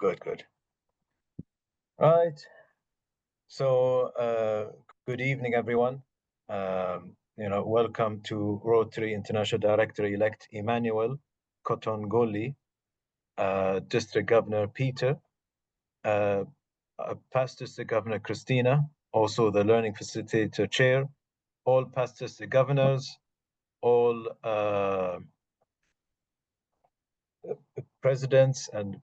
Good. Right. So, good evening, everyone. Welcome to Rotary International Director-elect Emmanuel, Katongole, District Governor Peter, Past District Governor Christina, also the Learning Facilitator Chair, all Past District Governors, all presidents and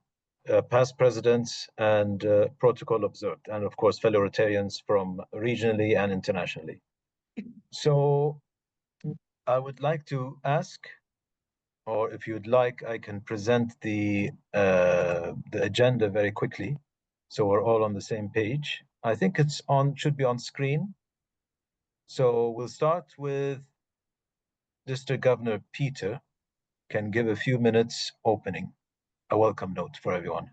past presidents, and protocol observed, and of course fellow Rotarians from regionally and internationally. So I would like to ask, or if you'd like, I can present the agenda very quickly, so we're all on the same page. I think it's should be on screen. So we'll start with District Governor Peter can give a few minutes opening, a welcome note for everyone.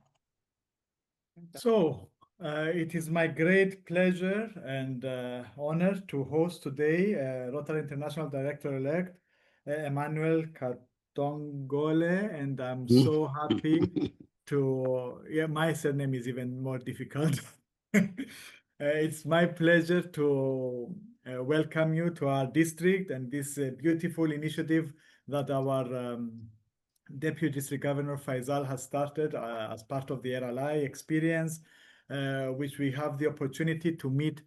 So it is my great pleasure and honor to host today Rotary International Director-elect Emmanuel Katongole, and I'm so happy to, my surname is even more difficult. It's my pleasure to welcome you to our district and this beautiful initiative that our Deputy District Governor Faisal has started as part of the RLI experience, which we have the opportunity to meet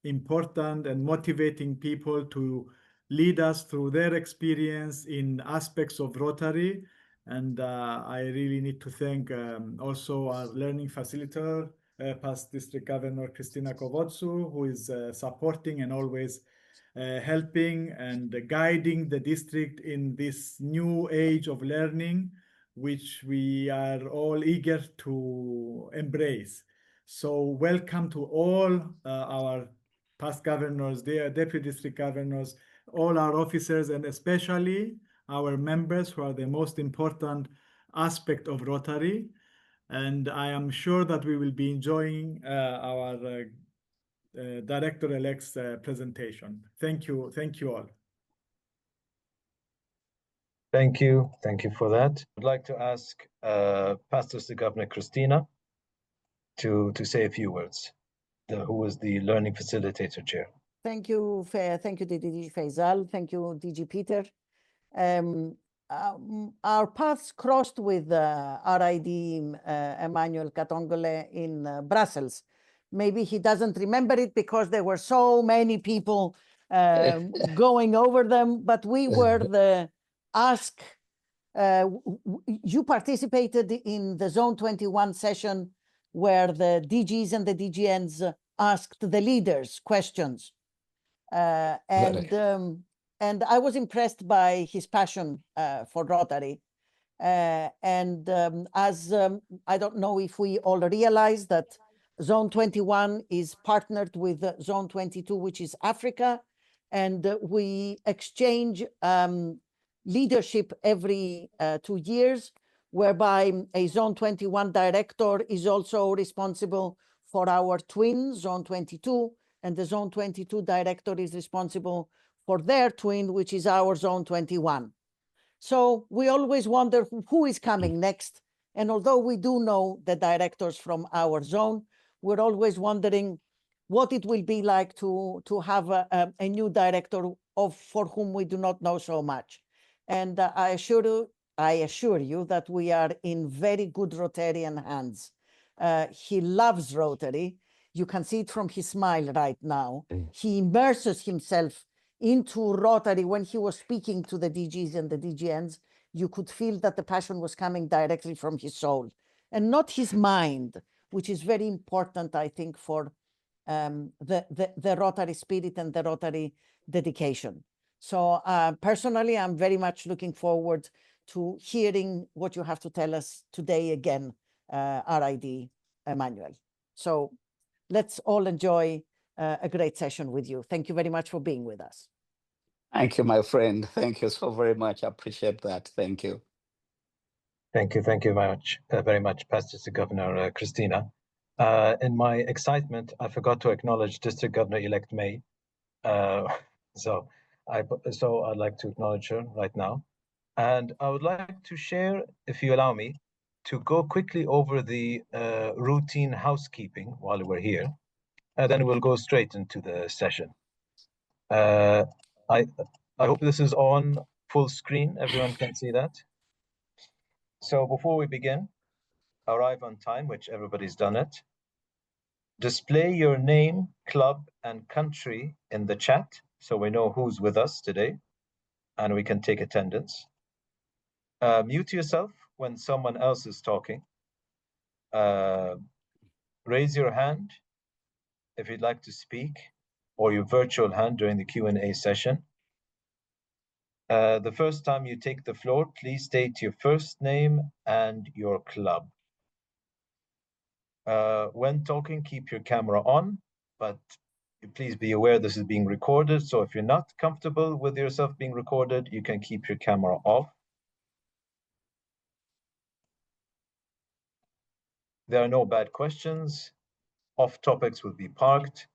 important and motivating people to lead us through their experience in aspects of Rotary. And I really need to thank also our learning facilitator, Past District Governor Christina Kovotsu, who is supporting and always helping and guiding the district in this new age of learning, which we are all eager to embrace. So welcome to all our past governors, their deputy district governors, all our officers, and especially our members, who are the most important aspect of Rotary. And I am sure that we will be enjoying our Director-elect's presentation. Thank you all. Thank you for that. I'd like to ask Past District Governor Christina to say a few words, who is the Learning Facilitator Chair. Thank you, DG Faisal. Thank you, DG Peter. Our paths crossed with RID Emmanuel Katongole in Brussels. Maybe he doesn't remember it because there were so many people going over them, but we were the ask. You participated in the Zone 21 session where the DGs and the DGNs asked the leaders questions. And I was impressed by his passion for Rotary. As I don't know if we all realize that Zone 21 is partnered with Zone 22, which is Africa, and we exchange leadership every 2 years, whereby a Zone 21 director is also responsible for our twin, Zone 22, and the Zone 22 director is responsible for their twin, which is our Zone 21. So we always wonder who is coming next. And although we do know the directors from our zone, we're always wondering what it will be like to have a new director for whom we do not know so much. And I assure you that we are in very good Rotarian hands. He loves Rotary. You can see it from his smile right now. He immerses himself into Rotary. When he was speaking to the DGs and the DGNs, you could feel that the passion was coming directly from his soul and not his mind, which is very important, I think, for the Rotary spirit and the Rotary dedication. So personally, I'm very much looking forward to hearing what you have to tell us today again, RID Emmanuel. So let's all enjoy a great session with you. Thank you very much for being with us. Thank you, my friend. Thank you so very much. I appreciate that. Thank you. Thank you very much, Past District Governor Christina. In my excitement, I forgot to acknowledge District Governor-elect May. So I'd like to acknowledge her right now. And I would like to share, if you allow me, to go quickly over the routine housekeeping while we're here, and then we'll go straight into the session. I hope this is on full screen. Everyone can see that. So before we begin, arrive on time, which everybody's done it. Display your name, club, and country in the chat so we know who's with us today and we can take attendance. Mute yourself when someone else is talking. Raise your hand if you'd like to speak, or your virtual hand during the Q&A session. The first time you take the floor, please state your first name and your club. When talking, keep your camera on, but please be aware this is being recorded. So if you're not comfortable with yourself being recorded, you can keep your camera off. There are no bad questions. Off topics will be parked.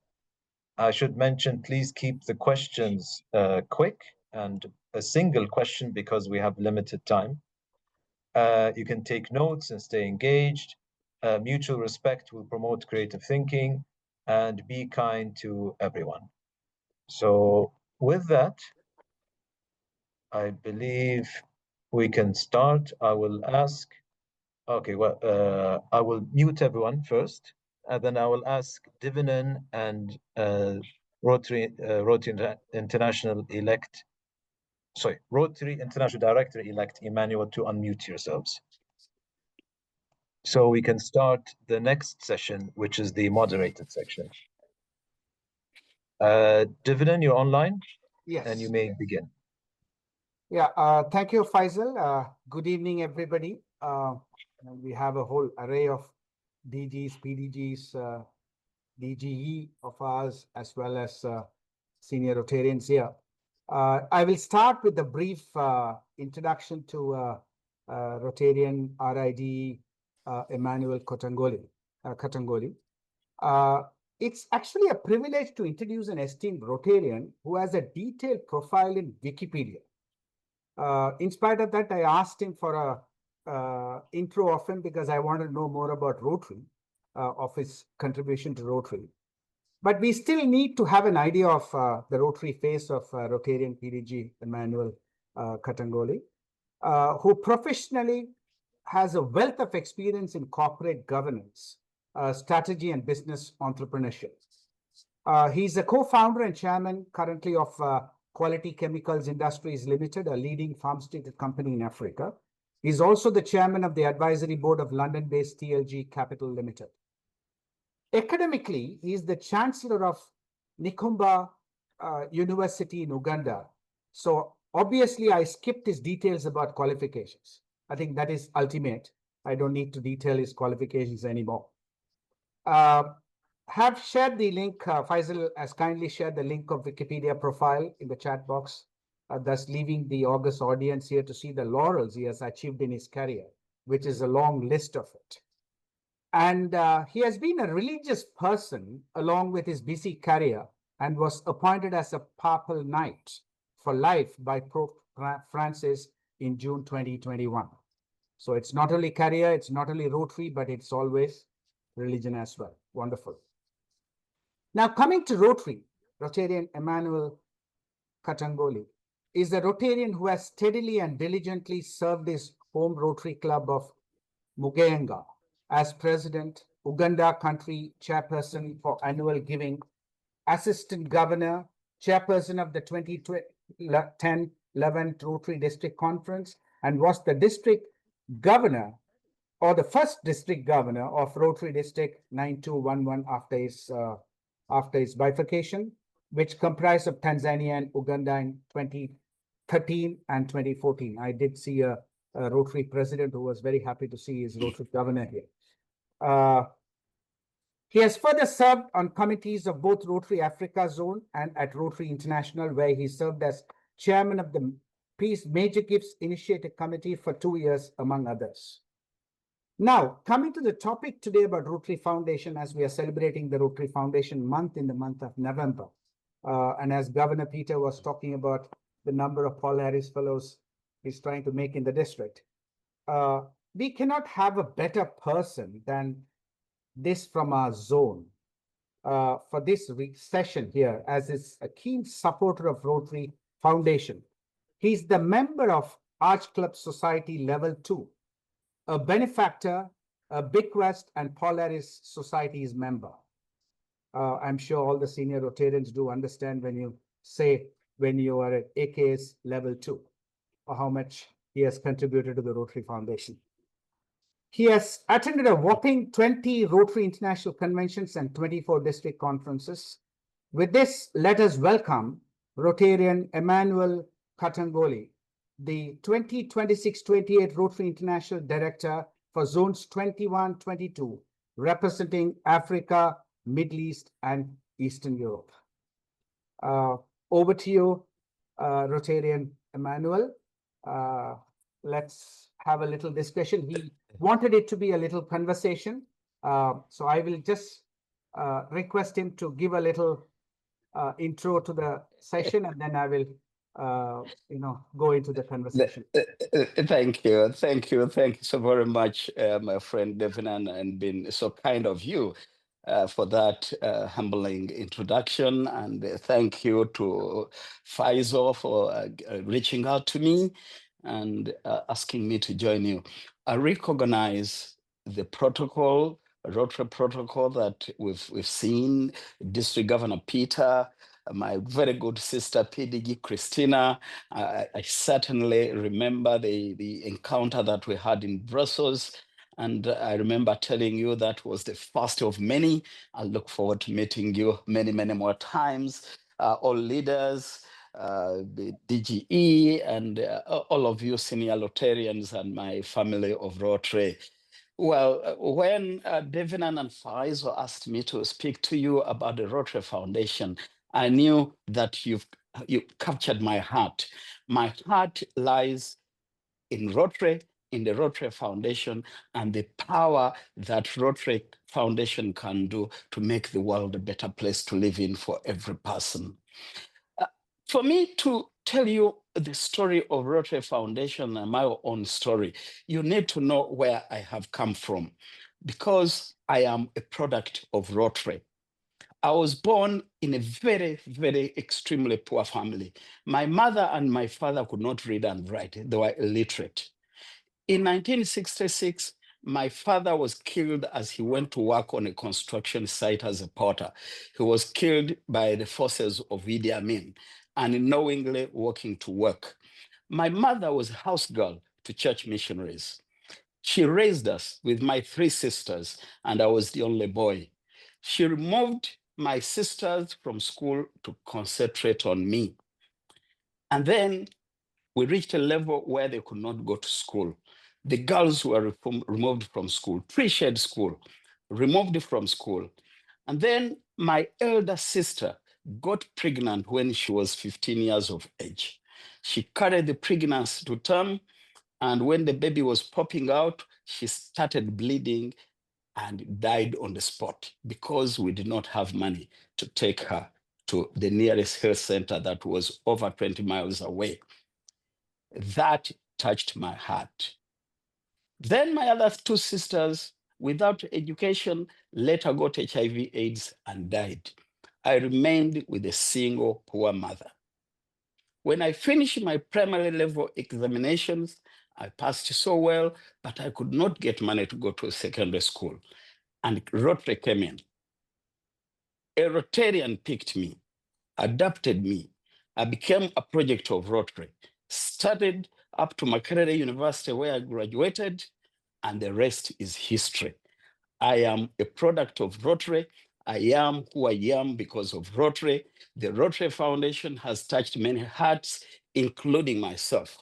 I should mention, please keep the questions quick and a single question because we have limited time. You can take notes and stay engaged. Mutual respect will promote creative thinking, and be kind to everyone. So with that, I believe we can start. I will ask, okay, well, I will mute everyone first, and then I will ask Devanand and Rotary International Director-elect Emmanuel to unmute yourselves. So we can start the next session, which is the moderated section. Devanand, you're online? Yes. And you may begin. Yeah, thank you, Faisal. Good evening, everybody. We have a whole array of DGs, PDGs, DGE of ours, as well as senior Rotarians here. I will start with a brief introduction to Rotarian RID Emmanuel Katongole. It's actually a privilege to introduce an esteemed Rotarian who has a detailed profile in Wikipedia. In spite of that, I asked him for a intro of him because I wanted to know more about Rotary, of his contribution to Rotary. But we still need to have an idea of the Rotary face of Rotarian PDG Emmanuel Katongole, who professionally has a wealth of experience in corporate governance, strategy, and business entrepreneurship. He's a co-founder and chairman currently of Quality Chemicals Industries Limited, a leading pharmaceutical company in Africa. He's also the chairman of the advisory board of London-based TLG Capital Limited. Academically, he is the chancellor of Nikumba University in Uganda. So obviously, I skipped his details about qualifications. I think that is ultimate. I don't need to detail his qualifications anymore. Have shared the link. Faisal has kindly shared the link of Wikipedia profile in the chat box, thus leaving the august audience here to see the laurels he has achieved in his career, which is a long list of it. And he has been a religious person along with his busy career and was appointed as a Papal Knight for life by Pope Francis in June 2021. So it's not only career, it's not only Rotary, but it's always religion as well. Wonderful. Now, coming to Rotary, Rotarian Emmanuel Katongole is a Rotarian who has steadily and diligently served his home Rotary Club of Mugenga as president, Uganda country chairperson for annual giving, assistant governor, chairperson of the 2010-11 Rotary District Conference, and was the district governor or the first district governor of Rotary District 9211 after his bifurcation, which comprised of Tanzania and Uganda in 2013 and 2014. I did see a Rotary president who was very happy to see his Rotary governor here. He has further served on committees of both Rotary Africa Zone and at Rotary International, where he served as chairman of the Peace Major Gifts Initiative Committee for 2 years, among others. Now, coming to the topic today about Rotary Foundation, as we are celebrating the Rotary Foundation month in the month of November. And as Governor Peter was talking about the number of Paul Harris Fellows he's trying to make in the district. we cannot have a better person than this from our zone for this session here, as is a keen supporter of Rotary Foundation. He's the member of Arch Club Society Level 2, a benefactor, a Bequest and Polaris Society's member. I'm sure all the senior Rotarians do understand when you say when you are at AKS Level 2, or how much he has contributed to the Rotary Foundation. He has attended a whopping 20 Rotary International Conventions and 24 district conferences. With this, let us welcome Rotarian Emmanuel Katongole, the 2026-28 Rotary International Director for Zones 21-22, representing Africa, Middle East, and Eastern Europe. Over to you, Rotarian Emmanuel. Let's have a little discussion. He wanted it to be a little conversation. So I will just request him to give a little intro to the session, and then I will go into the conversation. Thank you. Thank you so very much, my friend Devanand, and been so kind of you for that humbling introduction. And thank you to Faisal for reaching out to me and asking me to join you. I recognize the protocol, Rotary protocol that we've seen, District Governor Peter, my very good sister PDG Christina. I certainly remember the encounter that we had in Brussels. And I remember telling you that was the first of many. I look forward to meeting you many, many more times. All leaders, the DGE, and all of you senior Rotarians and my family of Rotary. Well, when Devanand and Faisal asked me to speak to you about the Rotary Foundation, I knew that you captured my heart. My heart lies in Rotary, in the Rotary Foundation, and the power that Rotary Foundation can do to make the world a better place to live in for every person. For me to tell you the story of Rotary Foundation and my own story, you need to know where I have come from, because I am a product of Rotary. I was born in a very, very extremely poor family. My mother and my father could not read and write. They were illiterate. In 1966, my father was killed as he went to work on a construction site as a porter. He was killed by the forces of Idi Amin, unknowingly walking to work. My mother was a house girl to church missionaries. She raised us with my 3 sisters, and I was the only boy. She removed my sisters from school to concentrate on me. And then we reached a level where they could not go to school. The girls were removed from school, pre-shared school, removed from school. And then my elder sister got pregnant when she was 15 years of age. She carried the pregnancy to term, and when the baby was popping out, she started bleeding and died on the spot because we did not have money to take her to the nearest health center that was over 20 miles away. That touched my heart. Then my other 2 sisters, without education, later got HIV/AIDS and died. I remained with a single poor mother. When I finished my primary level examinations, I passed so well, but I could not get money to go to a secondary school. And Rotary came in. A Rotarian picked me, adopted me. I became a project of Rotary, started up to Makerere University where I graduated, and the rest is history. I am a product of Rotary. I am who I am because of Rotary. The Rotary Foundation has touched many hearts, including myself.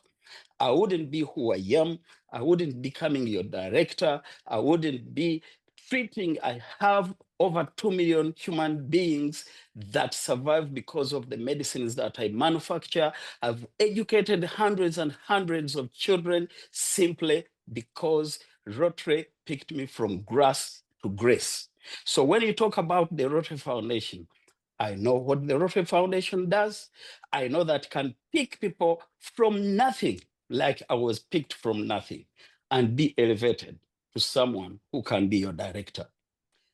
I wouldn't be who I am. I wouldn't be becoming your director. I wouldn't be treating, I have over 2 million human beings that survive because of the medicines that I manufacture. I've educated hundreds and hundreds of children simply because Rotary picked me from grass to grace. So when you talk about the Rotary Foundation, I know what the Rotary Foundation does. I know that can pick people from nothing, like I was picked from nothing. and be elevated to someone who can be your director.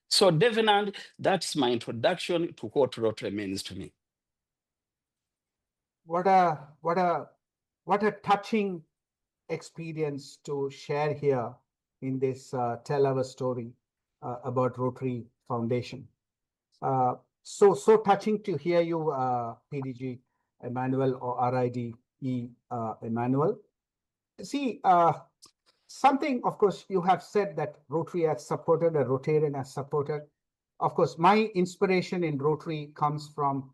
So Devanand, that's my introduction to what Rotary means to me. What a touching experience to share here in this Tell Our Story about Rotary Foundation. So touching to hear you, PDG Emmanuel, or RIDE Emmanuel. See, something, of course, you have said that Rotary has supported, a Rotarian has supported. Of course, my inspiration in Rotary comes from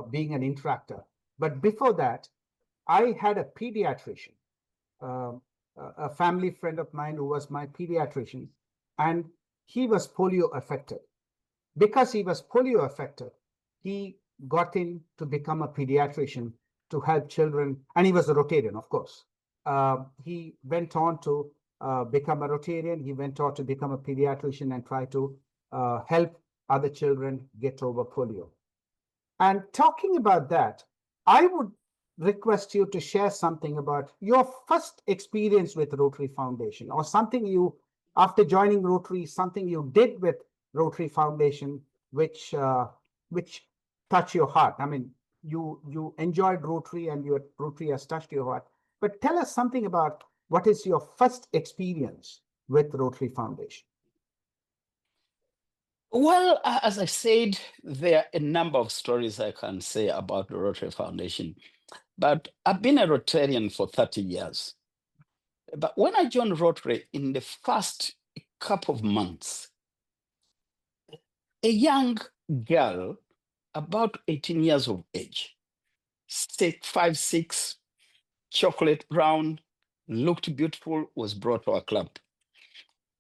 being an interactor. But before that, I had a pediatrician, a family friend of mine who was my pediatrician, and he was polio affected. Because he was polio affected, he got in to become a pediatrician to help children, and he was a Rotarian, of course. He went on to become a Rotarian. He went on to become a pediatrician and try to help other children get over polio. And talking about that, I would request you to share something about your first experience with Rotary Foundation, or something you, after joining Rotary, something you did with Rotary Foundation, which touched your heart. I mean, you enjoyed Rotary and your Rotary has touched your heart. But tell us something about what is your first experience with Rotary Foundation. Well, as I said, there are a number of stories I can say about the Rotary Foundation, but I've been a Rotarian for 30 years. But when I joined Rotary, in the first couple of months, a young girl, about 18 years of age, 5'6", chocolate brown, looked beautiful, was brought to our club.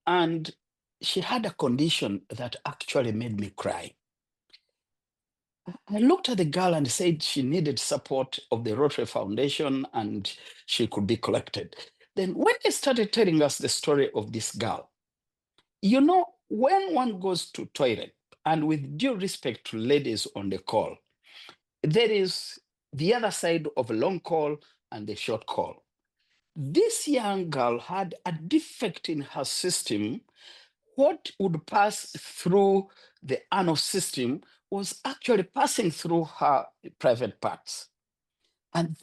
And she had a condition that actually made me cry. I looked at the girl and said she needed support of the Rotary Foundation and she could be collected. Then when they started telling us the story of this girl, you know, when one goes to toilet, and with due respect to ladies on the call, there is the other side of a long call and the short call. This young girl had a defect in her system. What would pass through the anal system was actually passing through her private parts. And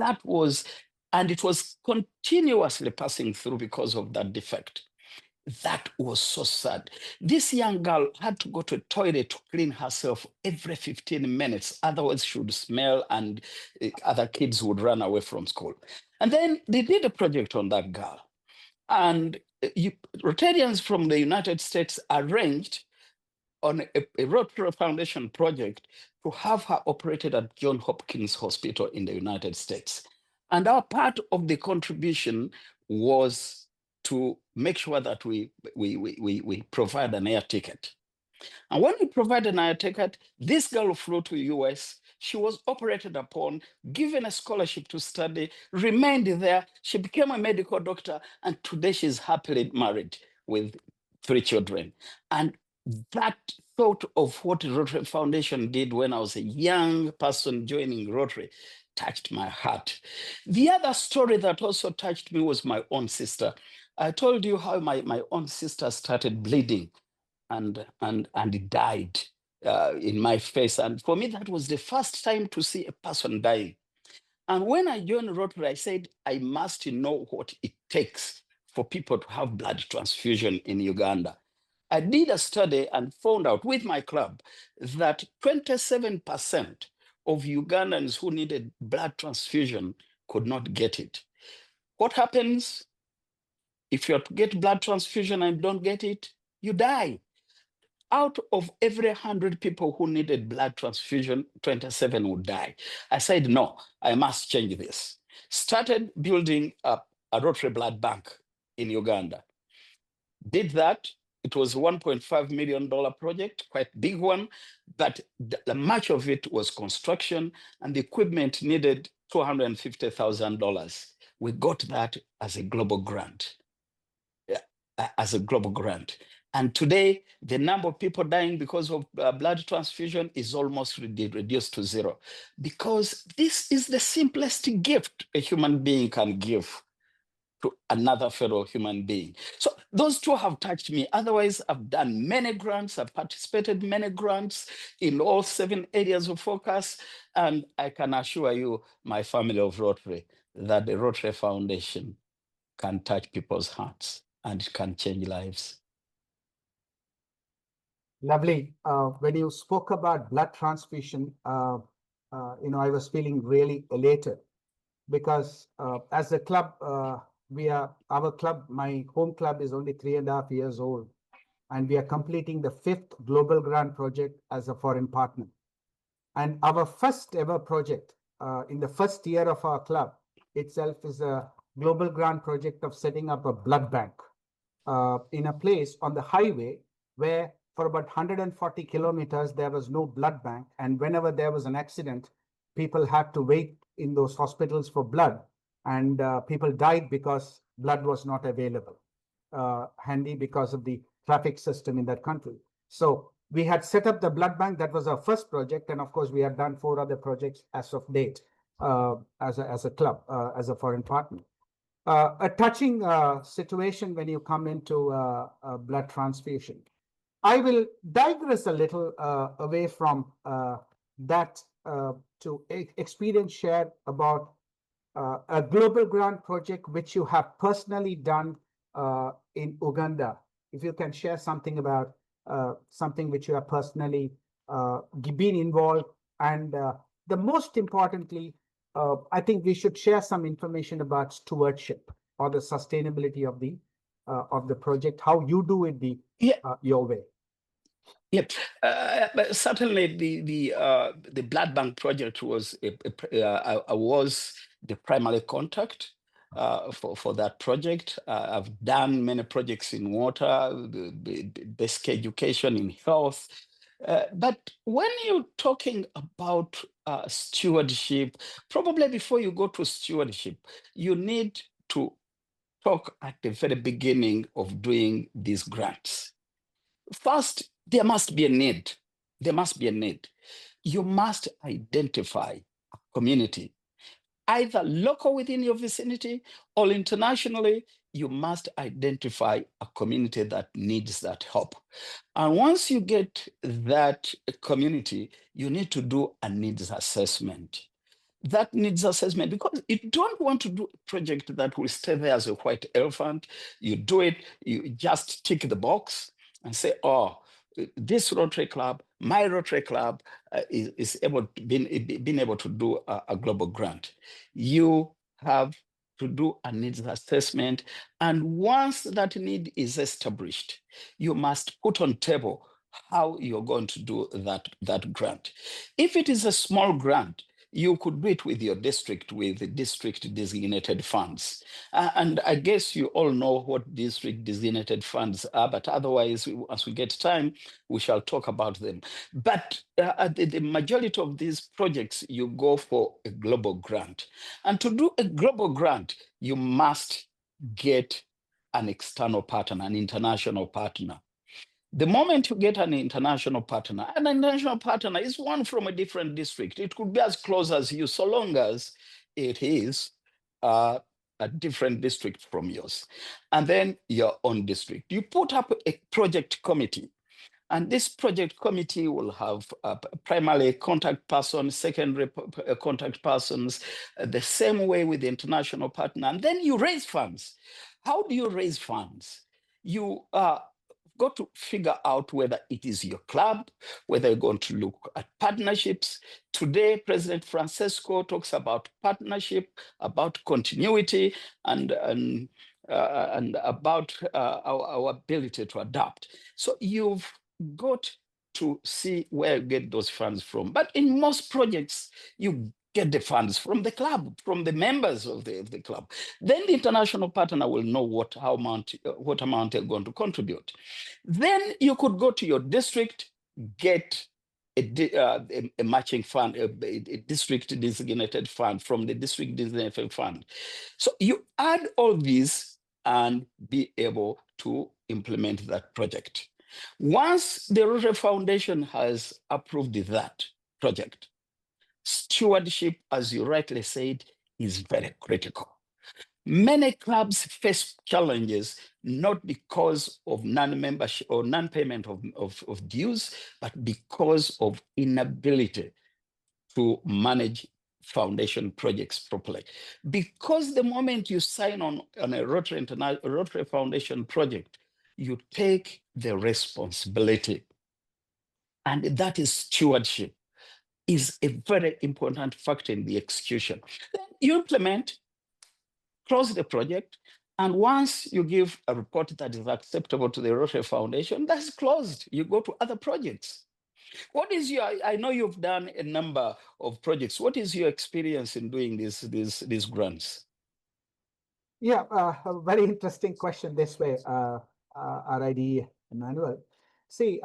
it was continuously passing through because of that defect. That was so sad. This young girl had to go to a toilet to clean herself every 15 minutes. Otherwise, she would smell and other kids would run away from school. And then they did a project on that girl. And Rotarians from the United States arranged on a Rotary Foundation project to have her operated at Johns Hopkins Hospital in the United States. And our part of the contribution was to make sure that we provide an air ticket. And when we provided an air ticket, this girl flew to the US. She was operated upon, given a scholarship to study, remained there. She became a medical doctor, and today she's happily married with 3 children. And that thought of what the Rotary Foundation did when I was a young person joining Rotary touched my heart. The other story that also touched me was my own sister. I told you how my own sister started bleeding and died in my face. And for me, that was the first time to see a person dying. And when I joined Rotary, I said, I must know what it takes for people to have blood transfusion in Uganda. I did a study and found out with my club that 27% of Ugandans who needed blood transfusion could not get it. What happens if you get blood transfusion and don't get it? You die. Out of every 100 people who needed blood transfusion, 27 would die. I said, no, I must change this. Started building a Rotary blood bank in Uganda. Did that. It was a $1.5 million project, quite big one, but much of it was construction and the equipment needed $250,000. We got that as a global grant. And today, the number of people dying because of blood transfusion is almost reduced to 0. Because this is the simplest gift a human being can give to another fellow human being. So those two have touched me. Otherwise, I've done many grants, I've participated in many grants in all 7 areas of focus. And I can assure you, my family of Rotary, that the Rotary Foundation can touch people's hearts and it can change lives. Lovely. When you spoke about blood transfusion, I was feeling really elated because as a club, our club, my home club is only 3.5 years old, and we are completing the 5th global grant project as a foreign partner. And our first ever project in the first year of our club itself is a global grant project of setting up a blood bank in a place on the highway where for about 140 kilometers, there was no blood bank. And whenever there was an accident, people had to wait in those hospitals for blood. And people died because blood was not available, handy because of the traffic system in that country. So we had set up the blood bank. That was our first project. And of course, we had done 4 other projects as of date as a club, as a foreign partner. A touching situation when you come into blood transfusion. I will digress a little away from that to experience share about a global grant project which you have personally done in Uganda. If you can share something about something which you have personally been involved, and the most importantly, I think we should share some information about stewardship or the sustainability of the project, how you do it your way. Yep, but certainly the blood bank project was I was the primary contact for that project. I've done many projects in water, basic education, in health. But when you're talking about stewardship, probably before you go to stewardship, you need to talk at the very beginning of doing these grants. First, there must be a need. There must be a need. You must identify a community, either local within your vicinity or internationally. You must identify a community that needs that help. And once you get that community, you need to do a needs assessment. That needs assessment, because you don't want to do a project that will stay there as a white elephant. You do it, you just tick the box and say, oh, this Rotary Club, my Rotary Club is able to being able to do a global grant. You have to do a needs assessment. And once that need is established, you must put on table how you're going to do that grant. If it is a small grant, you could do it with your district, with the district designated funds. And I guess you all know what district designated funds are, but otherwise, as we get time, we shall talk about them. But the majority of these projects, you go for a global grant. And to do a global grant, you must get an external partner, an international partner. The moment you get an international partner is one from a different district. It could be as close as you, so long as it is a different district from yours. And then your own district. You put up a project committee, and this project committee will have primarily contact person, secondary contact persons, the same way with the international partner. And then you raise funds. How do you raise funds? You got to figure out whether it is your club, whether you're going to look at partnerships. Today, President Francesco talks about partnership, about continuity, and about our ability to adapt. So you've got to see where you get those funds from. But in most projects, you get the funds from the club, from the members of the club. Then the international partner will know what amount they're going to contribute. Then you could go to your district, get a matching fund, a district designated fund from the district designated fund. So you add all these and be able to implement that project. Once the Rotary Foundation has approved that project, stewardship, as you rightly said, is very critical. Many clubs face challenges not because of non-membership or non-payment of dues, but because of inability to manage foundation projects properly. Because the moment you sign on a Rotary Foundation project, you take the responsibility. And that is stewardship, is a very important factor in the execution. Then you implement, close the project, and once you give a report that is acceptable to the Rotary Foundation, that's closed. You go to other projects. What is your, I know you've done a number of projects. What is your experience in doing these grants? Yeah, a very interesting question this way, RID Emmanuel. See,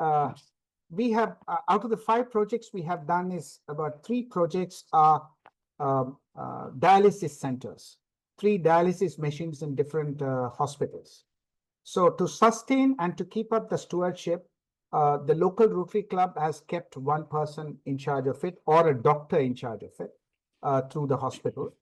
we have, out of the 5 projects we have done, is about 3 projects are dialysis centers, 3 dialysis machines in different hospitals. So to sustain and to keep up the stewardship, the local Rotary Club has kept one person in charge of it, or a doctor in charge of it, through the hospital.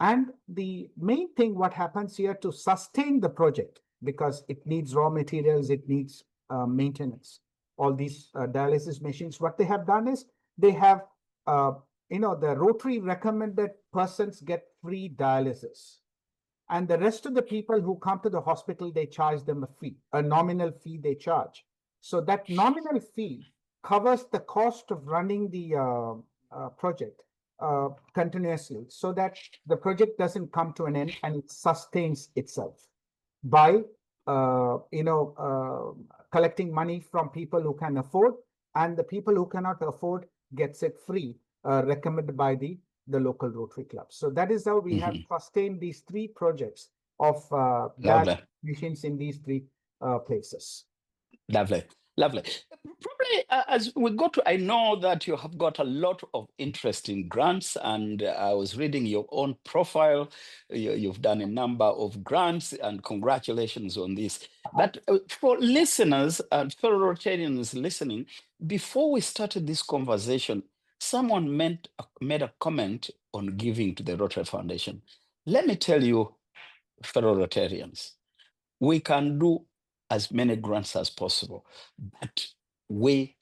And the main thing, what happens here to sustain the project, because it needs raw materials, it needs maintenance, all these dialysis machines, what they have done is they have, the Rotary recommended persons get free dialysis. And the rest of the people who come to the hospital, they charge them a fee, a nominal fee they charge. So that nominal fee covers the cost of running the project continuously, so that the project doesn't come to an end and it sustains itself by collecting money from people who can afford, and the people who cannot afford gets it free, recommended by the local Rotary Club. So that is how we have sustained these 3 projects of machines in these 3 places. Lovely, lovely. Probably as we go to, I know that you have got a lot of interesting grants, and I was reading your own profile. You've done a number of grants, and congratulations on this. But for listeners and fellow Rotarians listening, before we started this conversation, someone made a comment on giving to the Rotary Foundation. Let me tell you, fellow Rotarians, we can do as many grants as possible, but we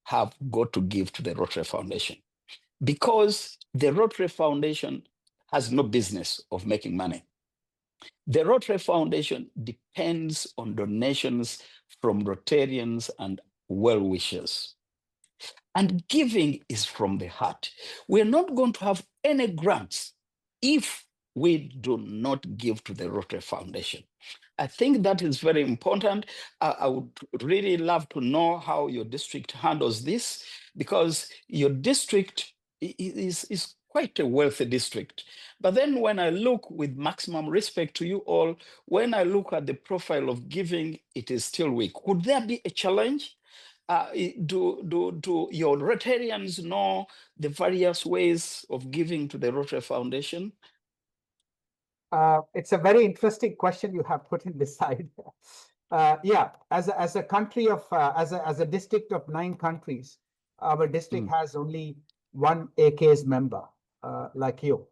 have got to give to the Rotary Foundation, because the Rotary Foundation has no business of making money. The Rotary Foundation depends on donations from Rotarians and well-wishers. And giving is from the heart. We're not going to have any grants if we do not give to the Rotary Foundation. I think that is very important. I would really love to know how your district handles this, because your district is quite a wealthy district. But then when I look, with maximum respect to you all, when I look at the profile of giving, it is still weak. Could there be a challenge? Do your Rotarians know the various ways of giving to the Rotary Foundation? It's a very interesting question you have put in this side. Yeah, as a country of as a district of 9 countries, our district has only 1 AKS member, like you.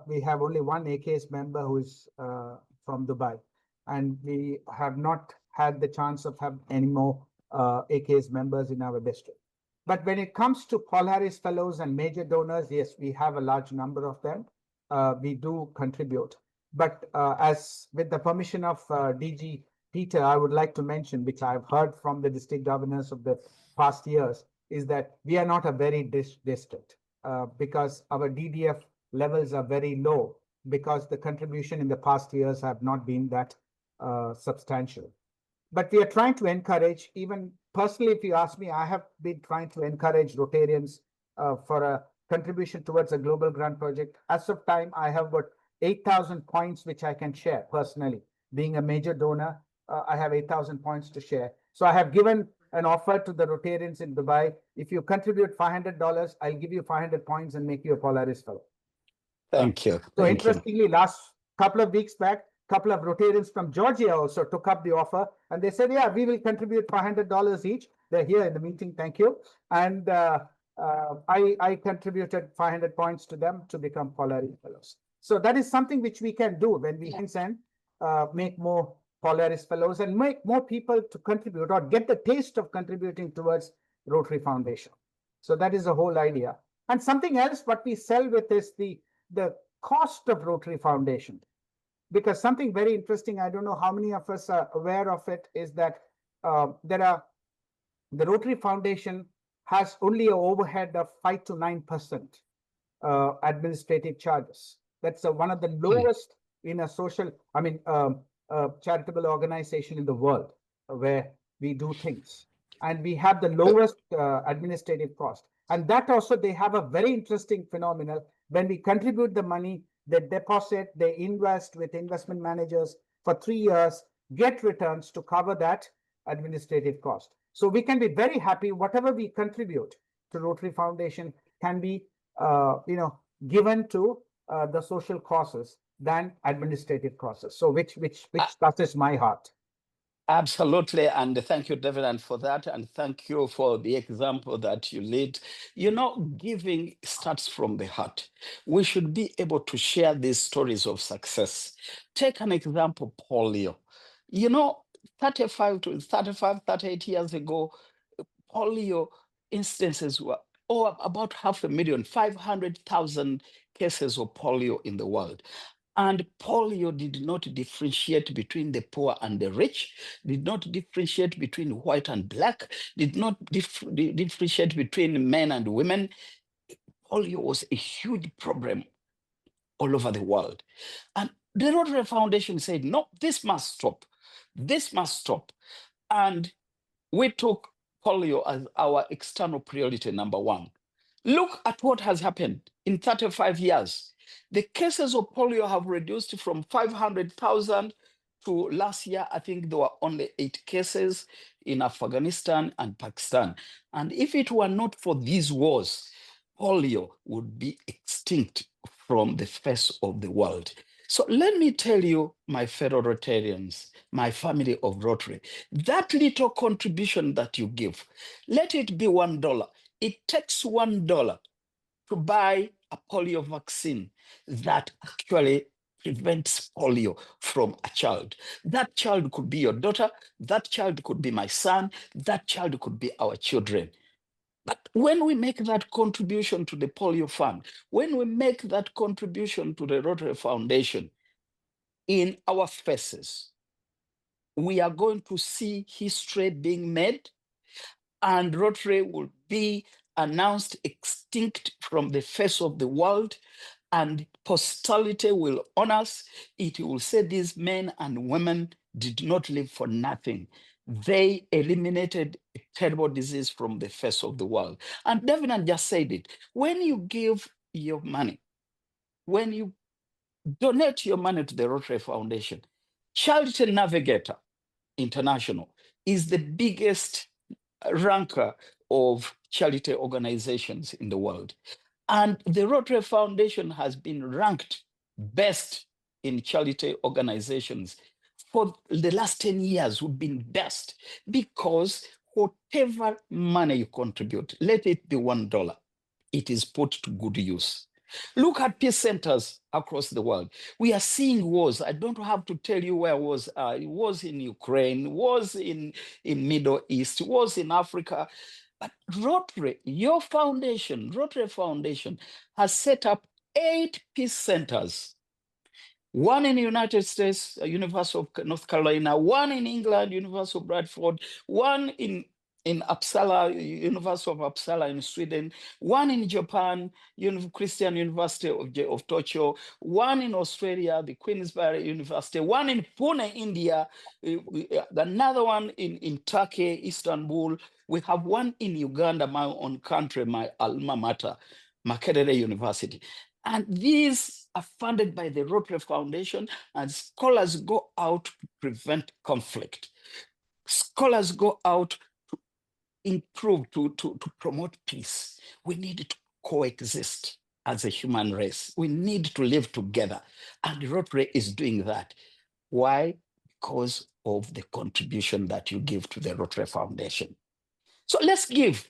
We have only 1 AKS member who is from Dubai, and we have not had the chance of having any more AKS members in our district. But when it comes to Polaris Fellows and major donors, yes, we have a large number of them. We do contribute. But as with the permission of DG Peter, I would like to mention, which I've heard from the district governors of the past years, is that we are not a very district because our DDF levels are very low, because the contribution in the past years have not been that substantial. But we are trying to encourage, even personally, if you ask me, I have been trying to encourage Rotarians for a contribution towards a global grant project. As of time, I have got 8,000 points, which I can share personally. Being a major donor, I have 8,000 points to share. So I have given an offer to the Rotarians in Dubai. If you contribute $500, I'll give you 500 points and make you a Polaris Fellow. Thank you. So interestingly, last couple of weeks back, couple of Rotarians from Georgia also took up the offer, and they said, yeah, we will contribute $500 each. They're here in the meeting, thank you. And I contributed 500 points to them to become Polaris Fellows. So that is something which we can do when we can make more Polaris Fellows and make more people to contribute or get the taste of contributing towards Rotary Foundation. So that is the whole idea. And something else what we sell with is the cost of Rotary Foundation. Because something very interesting, I don't know how many of us are aware of it, is that the Rotary Foundation has only an overhead of 5 to 9% administrative charges. That's one of the lowest in a charitable organization in the world where we do things. And we have the lowest administrative cost. And that also, they have a very interesting phenomenon. When we contribute the money, they deposit, they invest with investment managers for 3 years, get returns to cover that administrative cost. So we can be very happy whatever we contribute to Rotary Foundation can be given to the social causes than administrative causes. So which touches my heart. Absolutely. And thank you, Devanand, for that. And thank you for the example that you lead. You know, giving starts from the heart. We should be able to share these stories of success. Take an example, polio. You know, 38 years ago, polio instances were about 500,000, 500,000 cases of polio in the world. And polio did not differentiate between the poor and the rich, did not differentiate between white and black, did not differentiate between men and women. Polio was a huge problem all over the world. And the Rotary Foundation said, no, this must stop. This must stop. And we took polio as our external priority number one. Look at what has happened in 35 years. The cases of polio have reduced from 500,000 to last year, I think there were only 8 cases in Afghanistan and Pakistan. And if it were not for these wars, polio would be extinct from the face of the world. So let me tell you, my fellow Rotarians, my family of Rotary, that little contribution that you give, let it be $1. It takes $1 to buy a polio vaccine that actually prevents polio from a child. That child could be your daughter, that child could be my son, that child could be our children. But when we make that contribution to the polio fund, when we make that contribution to the Rotary Foundation, in our faces, we are going to see history being made, and Rotary will be announced extinct from the face of the world, and posterity will honor us. It will say these men and women did not live for nothing. They eliminated a terrible disease from the face of the world. And Devanand just said it. When you give your money, when you donate your money to the Rotary Foundation, Charity Navigator International is the biggest ranker of charity organizations in the world. And the Rotary Foundation has been ranked best in charity organizations. For the last 10 years, we've been best because whatever money you contribute, let it be $1, it is put to good use. Look at peace centers across the world. We are seeing wars. I don't have to tell you where wars are. It was in Ukraine, wars in Middle East, wars in Africa. But Rotary, your foundation, Rotary Foundation, has set up 8 peace centers. One in the United States, University of North Carolina, one in England, University of Bradford, one in Uppsala, University of Uppsala in Sweden, one in Japan, Christian University of Tokyo, one in Australia, the Queensbury University, one in Pune, India, another one in Turkey, Istanbul. We have one in Uganda, my own country, my alma mater, Makerere University. And these are funded by the Rotary Foundation, and scholars go out to prevent conflict. Scholars go out to improve, to promote peace. We need to coexist as a human race. We need to live together. And Rotary is doing that. Why? Because of the contribution that you give to the Rotary Foundation. So let's give.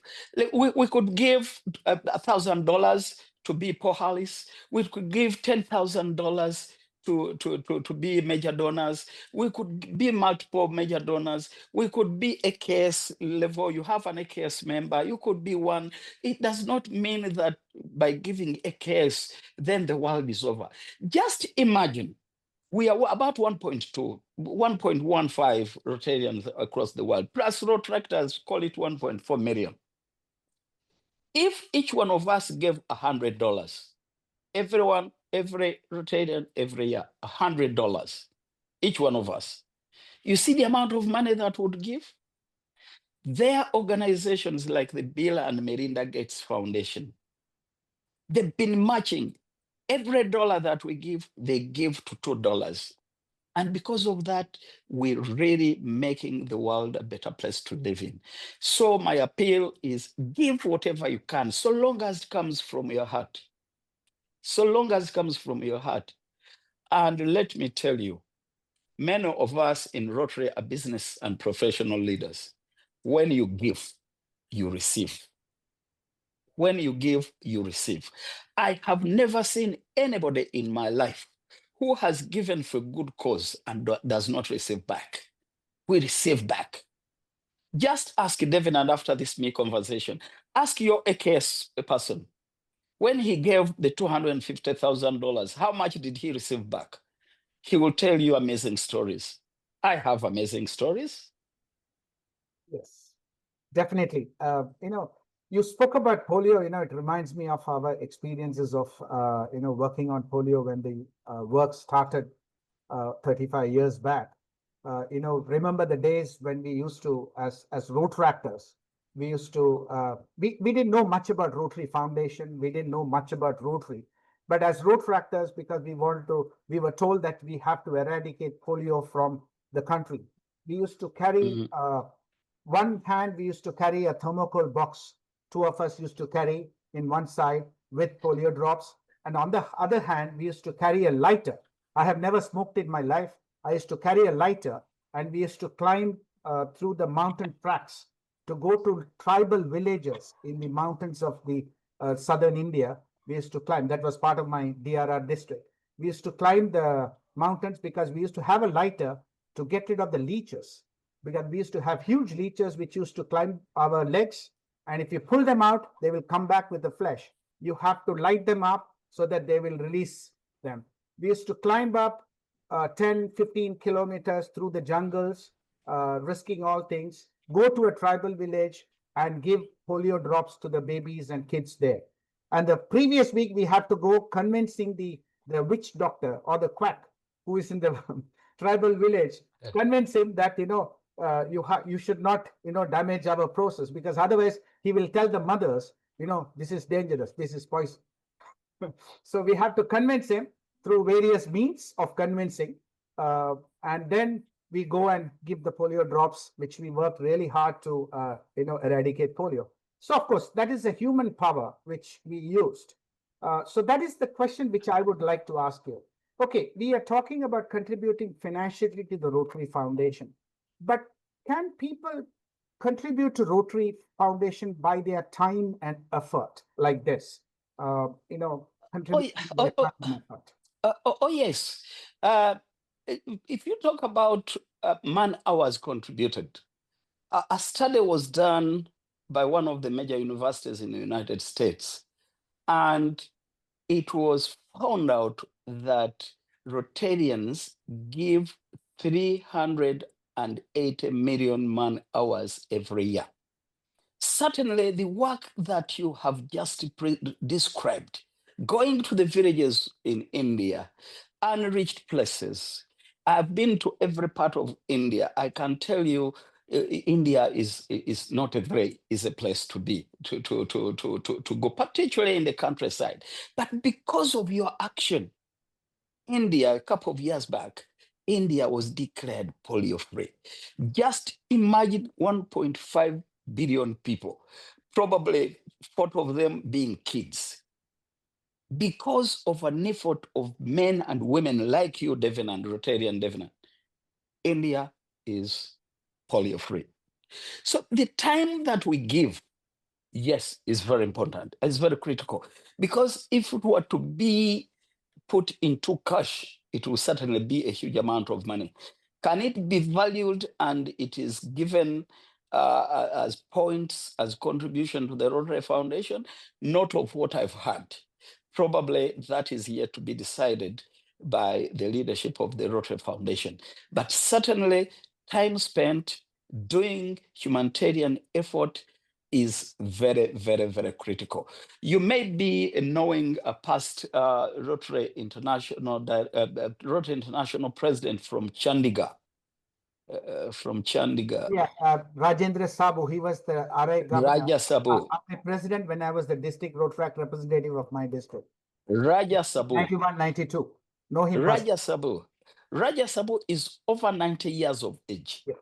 We could give $1,000 to be Paul Harris. We could give $10,000 to be major donors. We could be multiple major donors. We could be AKS level. You have an AKS member. You could be one. It does not mean that by giving AKS, then the world is over. Just imagine, we are about 1.2, 1.15 Rotarians across the world, plus Rotaractors, call it 1.4 million. If each one of us gave $100, every Rotarian every year, $100, each one of us. You see the amount of money that would give? There are organizations like the Bill and Melinda Gates Foundation. They've been matching every dollar that we give, they give to $2. And because of that, we're really making the world a better place to live in. So my appeal is give whatever you can, so long as it comes from your heart. So long as it comes from your heart. And let me tell you, many of us in Rotary are business and professional leaders. When you give, you receive. When you give, you receive. I have never seen anybody in my life who has given for good cause and does not receive back. We receive back. Just ask Devanand after this me conversation. Ask your AKS person. When he gave the $250,000, how much did he receive back? He will tell you amazing stories. I have amazing stories. Yes, definitely. You spoke about polio. It reminds me of our experiences of working on polio when the work started 35 years back. Remember the days when we used to, as Rotaractors, we used to, we didn't know much about Rotary Foundation. We didn't know much about Rotary. But as Rotaractors, because we were told that we have to eradicate polio from the country. We used to carry, one hand, we used to carry a thermocol box. Two of us used to carry in one side with polio drops. And on the other hand, we used to carry a lighter. I have never smoked in my life. I used to carry a lighter, and we used to climb through the mountain tracks to go to tribal villages in the mountains of the southern India. We used to climb. That was part of my DRR district. We used to climb the mountains because we used to have a lighter to get rid of the leeches, because we used to have huge leeches which used to climb our legs. And if you pull them out, they will come back with the flesh. You have to light them up so that they will release them. We used to climb up 10, 15 kilometers through the jungles, risking all things, go to a tribal village and give polio drops to the babies and kids there. And the previous week, we had to go convincing the witch doctor or the quack who is in the tribal village, convince him that, you should not, damage our process, because otherwise he will tell the mothers, this is dangerous, this is poison. So we have to convince him through various means of convincing. And then we go and give the polio drops, which we work really hard to, eradicate polio. So of course, that is a human power which we used. So that is the question which I would like to ask you. Okay, we are talking about contributing financially to the Rotary Foundation, but can people contribute to Rotary Foundation by their time and effort like this? Yes. If you talk about man hours contributed, a study was done by one of the major universities in the United States, and it was found out that Rotarians give 380 million man hours every year. Certainly, the work that you have just described, going to the villages in India, unreached places. I've been to every part of India. I can tell you, India is not a place to be, to go, particularly in the countryside. But because of your action, India, a couple of years back, India was declared polio-free. Just imagine 1.5 billion people, probably 40 of them being kids. Because of an effort of men and women like you, Devanand, Rotarian Devanand, India is polio-free. So the time that we give Yes, is very important. It's very critical, because if it were to be put into cash, it will certainly be a huge amount of money. Can it be valued and it is given as points, as contribution to the Rotary Foundation? Not of what I've heard. Probably that is yet to be decided by the leadership of the Rotary Foundation. But certainly time spent doing humanitarian effort is very, very, very critical. You may be knowing a past Rotary International president from Chandigarh. Yeah, Rajendra Sabu, he was the RI governor. Raja Sabu. The president when I was the district Rotaract representative of my district. Raja Sabu. 91, 92. Know him. Raja Sabu. Raja Sabu is over 90 years of age. Yeah.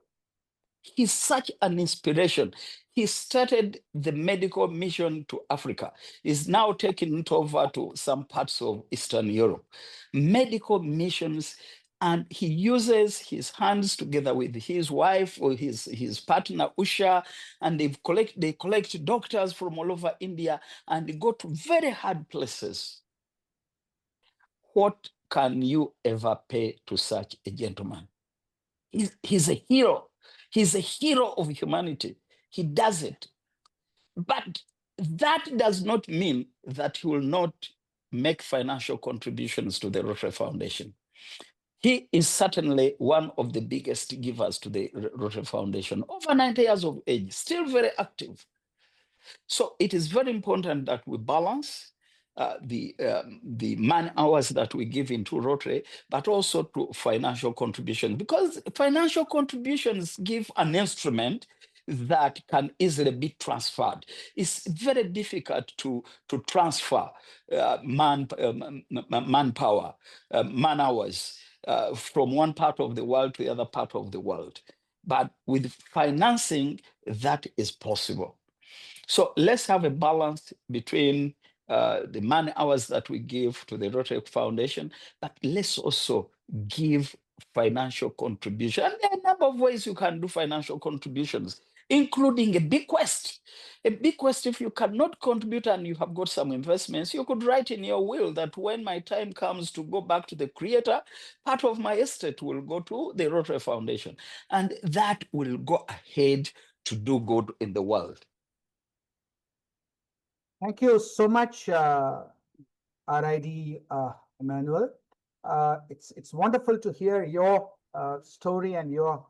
He's such an inspiration. He started the medical mission to Africa. He's now taken it over to some parts of Eastern Europe. Medical missions, and he uses his hands together with his wife or his partner Usha, and they collect doctors from all over India, and they go to very hard places. What can you ever pay to such a gentleman? He's a hero. He's a hero of humanity. He does it. But that does not mean that he will not make financial contributions to the Rotary Foundation. He is certainly one of the biggest givers to the Rotary Foundation, over 90 years of age, still very active. So it is very important that we balance the man hours that we give into Rotary, but also to financial contributions, because financial contributions give an instrument that can easily be transferred. It's very difficult to transfer manpower, man hours from one part of the world to the other part of the world. But with financing, that is possible. So let's have a balance between the man hours that we give to the Rotary Foundation, but let's also give financial contribution. And there are a number of ways you can do financial contributions, including a bequest. A bequest, if you cannot contribute and you have got some investments, you could write in your will that when my time comes to go back to the Creator, part of my estate will go to the Rotary Foundation. And that will go ahead to do good in the world. Thank you so much, RID Emmanuel. It's wonderful to hear your story and your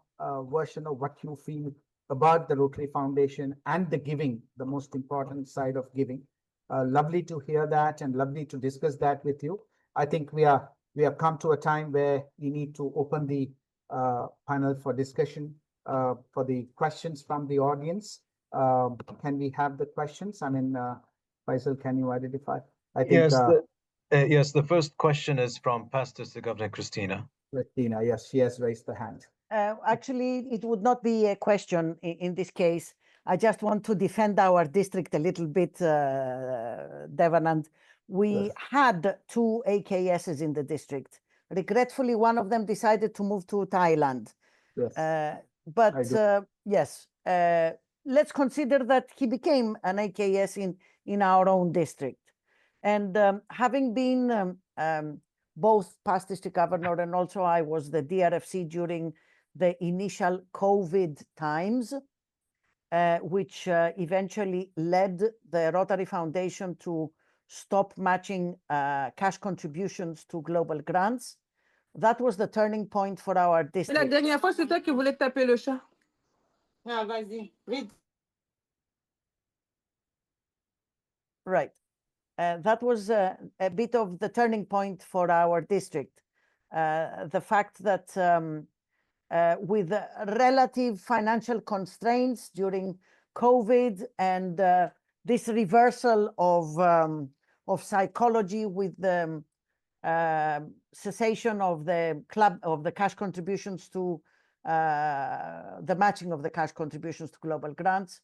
version of what you feel about the Rotary Foundation and the giving, the most important side of giving. Lovely to hear that and lovely to discuss that with you. I think we have come to a time where we need to open the panel for discussion for the questions from the audience. Can we have the questions? I mean, Faisal, can you identify? I think yes, the first question is from Past District Governor Christina. Christina, yes, she has raised the hand. Actually, it would not be a question in this case. I just want to defend our district a little bit, Devanand. We had 2 AKSs in the district. Regretfully, one of them decided to move to Thailand. Yes. Yes, let's consider that he became an AKS in our own district. And having been both past district governor and also I was the DRFC during the initial COVID times, which eventually led the Rotary Foundation to stop matching cash contributions to global grants. That was the turning point for our district. La dernière fois, c'est toi qui voulais taper le chat. Ah, vas-y, vite. Right. That was a bit of the turning point for our district. The fact that with relative financial constraints during COVID and this reversal of psychology with the cessation of the cash contributions to the matching of the cash contributions to global grants,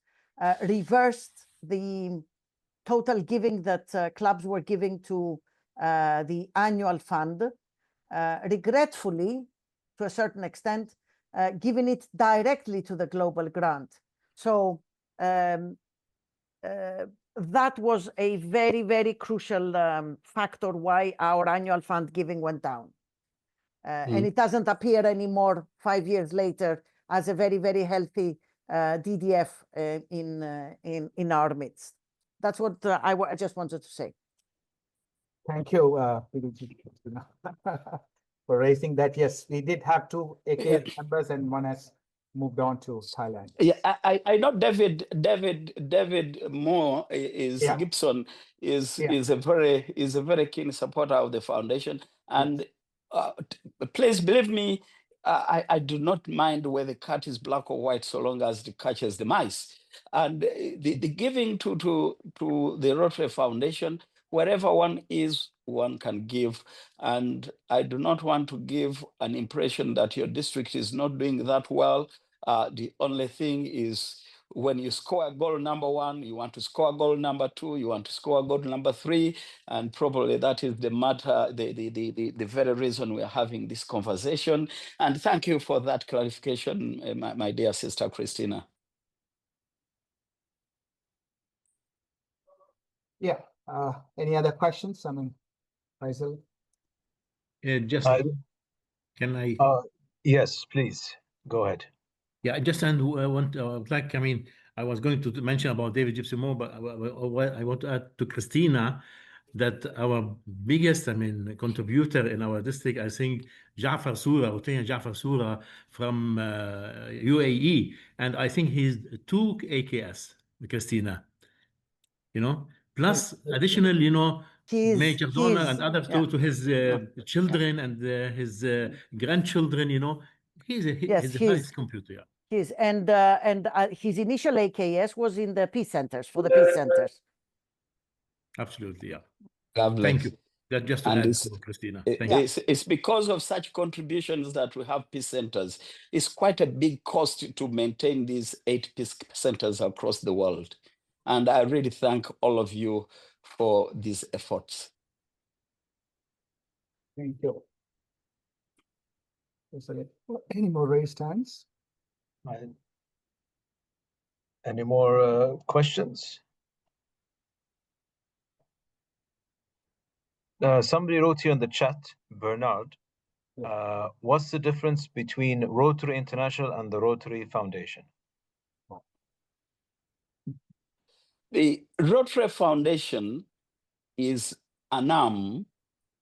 reversed the total giving that clubs were giving to the annual fund, regretfully, to a certain extent, giving it directly to the global grant. So that was a very, very crucial factor why our annual fund giving went down. And it doesn't appear anymore 5 years later as a very, very healthy DDF in our midst. That's what I just wanted to say. Thank you, for raising that. Yes, we did have 2 AKS members and one has moved on to Thailand. Yeah, I know David Moore Gibson is a very keen supporter of the foundation, and please believe me, I do not mind whether the cat is black or white so long as it catches the mice. And the giving to the Rotary Foundation, wherever one is, one can give. And I do not want to give an impression that your district is not doing that well. The only thing is when you score a goal number 1, you want to score a goal number 2, you want to score a goal number 3, and probably that is the matter, the very reason we are having this conversation. And thank you for that clarification, my dear sister Christina. Yeah. Any other questions? I mean, Faisal? Can I? Yes, please go ahead. Yeah, I just want like, I mean, I was going to mention about David Gypsy Moore, but I want to add to Christina that our biggest, I mean, contributor in our district, I think, Jafar Soura, Lieutenant Jafar Soura from UAE, and I think he's 2 AKS, Christina, you know, plus additional, you know, Major donor and others to his children and his grandchildren, you know, he's the highest computer. Yes, and his initial AKS was in the peace centers, for the peace centers. Absolutely, yeah. Lovely. Thank you. That just to add to Christina. It's because of such contributions that we have peace centers. It's quite a big cost to maintain these 8 peace centers across the world. And I really thank all of you for these efforts. Thank you. Any more raised hands? Any more questions? Somebody wrote here in the chat, Bernard, what's the difference between Rotary International and the Rotary Foundation? The Rotary Foundation is an arm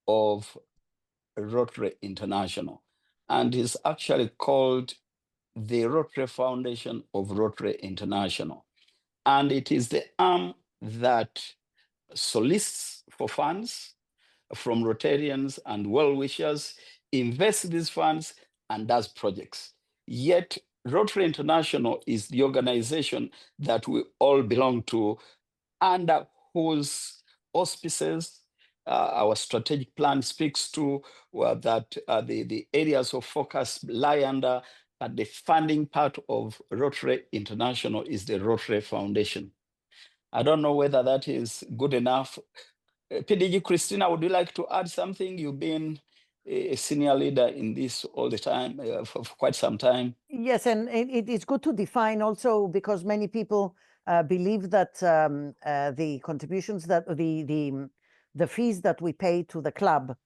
of Rotary International and is actually called the Rotary Foundation of Rotary International. And it is the arm that solicits for funds from Rotarians and well-wishers, invests these funds, and does projects. Yet Rotary International is the organization that we all belong to, under whose auspices our strategic plan speaks to, that the areas of focus lie under. And the funding part of Rotary International is the Rotary Foundation. I don't know whether that is good enough. PDG Christina, would you like to add something? You've been a senior leader in this all the time, for quite some time. Yes, and it is good to define also, because many people believe that the contributions that the fees that we pay to the club,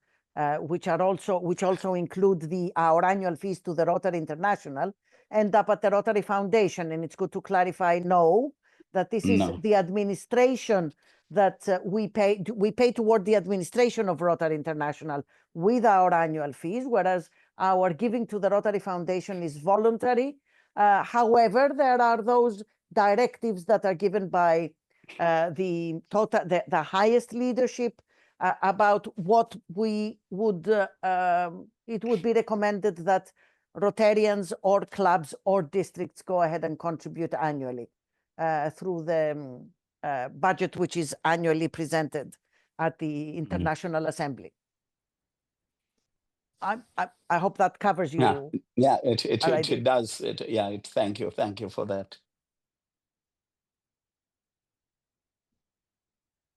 which also include our annual fees to the Rotary International, end up at the Rotary Foundation. And it's good to clarify, that this is the administration that we pay toward the administration of Rotary International with our annual fees, whereas our giving to the Rotary Foundation is voluntary. However, there are those directives that are given by the highest leadership about what we would, it would be recommended that Rotarians or clubs or districts go ahead and contribute annually through the budget, which is annually presented at the International Assembly. I hope that covers you. Yeah, it does. Thank you for that.